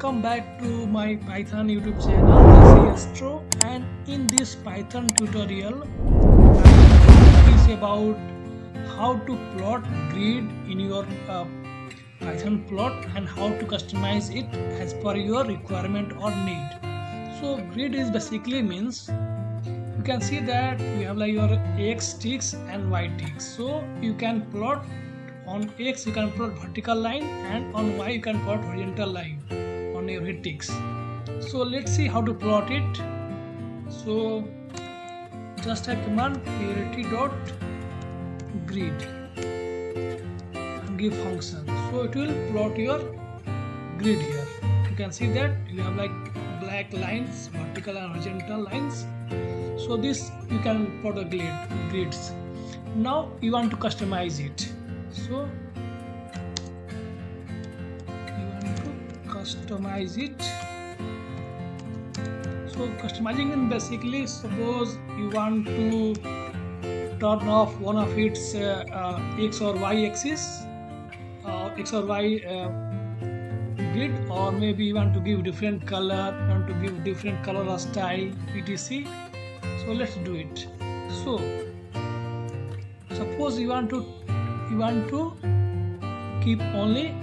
Welcome back to my Python YouTube channel. This is Astro, and in this Python tutorial, I will teach about how to plot grid in your Python plot and how to customize it as per your requirement or need. So grid is basically means you can see that you have like your x ticks and y ticks. So you can plot on x you can plot vertical line and on y you can plot horizontal line on your ticks. So let's see how to plot it. So just type command priority dot grid and give function. So it will plot your grid here. You can see that you have like black lines, vertical and horizontal lines. So this you can plot a grids. Now you want to customize it. So you want to customize it. So customizing in basically, suppose you want to turn off one of its x or y axis, x or y grid, or maybe you want to give different color, want to give different color or style, etc. So let's do it. So suppose you want to keep only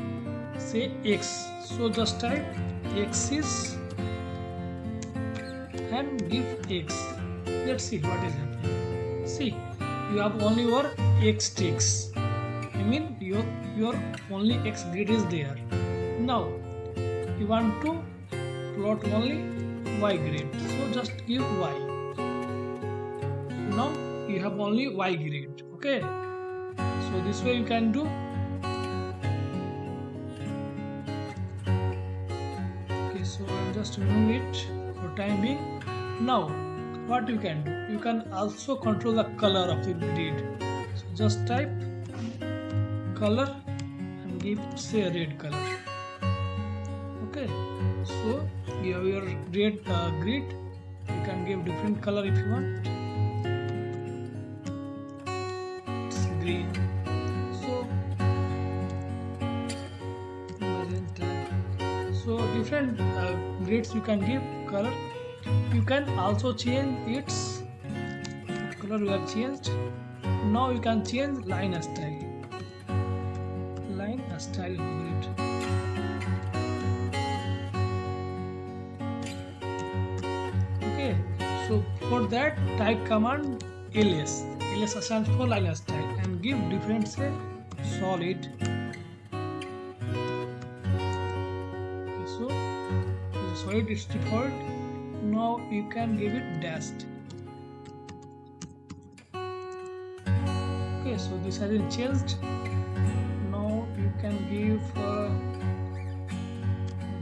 say x. So just type axis and give x. Let's see what is happening. See, you have only your x ticks. I mean your only x grid is there. Now you want to plot only y grid. So just give y. Now you have only y grid. Okay. So this way you can do. Okay, so I'll just remove it for time being. Now what you can do, you can also control the color of the grid. So just type color and give say red color. Okay, so you have your red grid. You can give different color if you want. It's green. So magenta. So different grids you can give color. You can also change its color. You have changed. Now you can change line style. Line style grid. Okay. So for that type command ls. ls stands for line style and give different say solid. Okay, so solid is default. Now you can give it dashed. Okay, so this has been changed. Now you can give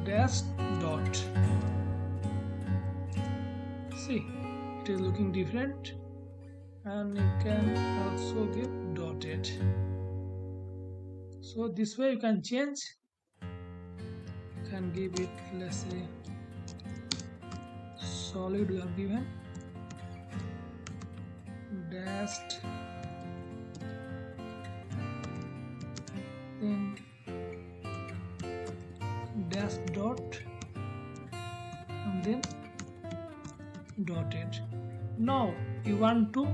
dashed dot. See, it is looking different, and you can also give dotted. So this way you can change. You can give it, let's say, solid. We have given dashed, then dash dot, and then dotted. Now you want to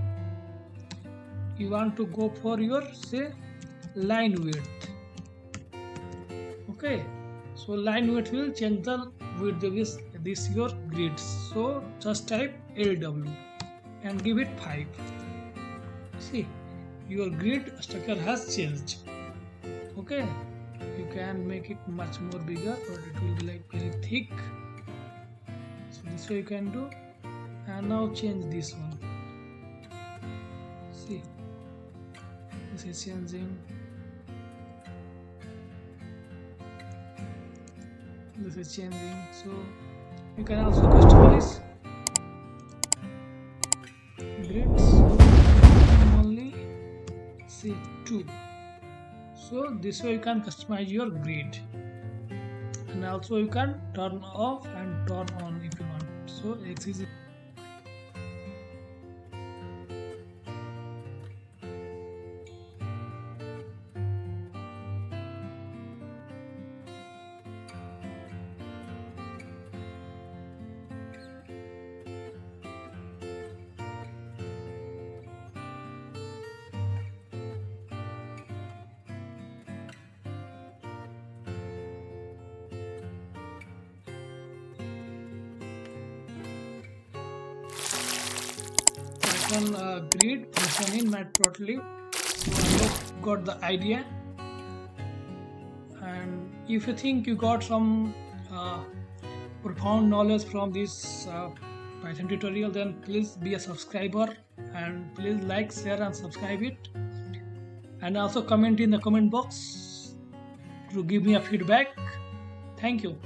go for your say line width. Okay, so line width will change the width of this your grids. So just type LW and give it 5. See, your grid structure has changed. Okay, you can make it much more bigger, or it will be like very thick. So this way you can do. And now change this one. See, this is changing. This is changing. So you can also customize grids only say 2. So this way you can customize your grid, and also you can turn off and turn on if you want. So axis. Python grid function in Matplotlib. So I hope you got the idea. And if you think you got some profound knowledge from this Python tutorial, then please be a subscriber and please like, share and subscribe it, and also comment in the comment box to give me a feedback. Thank you.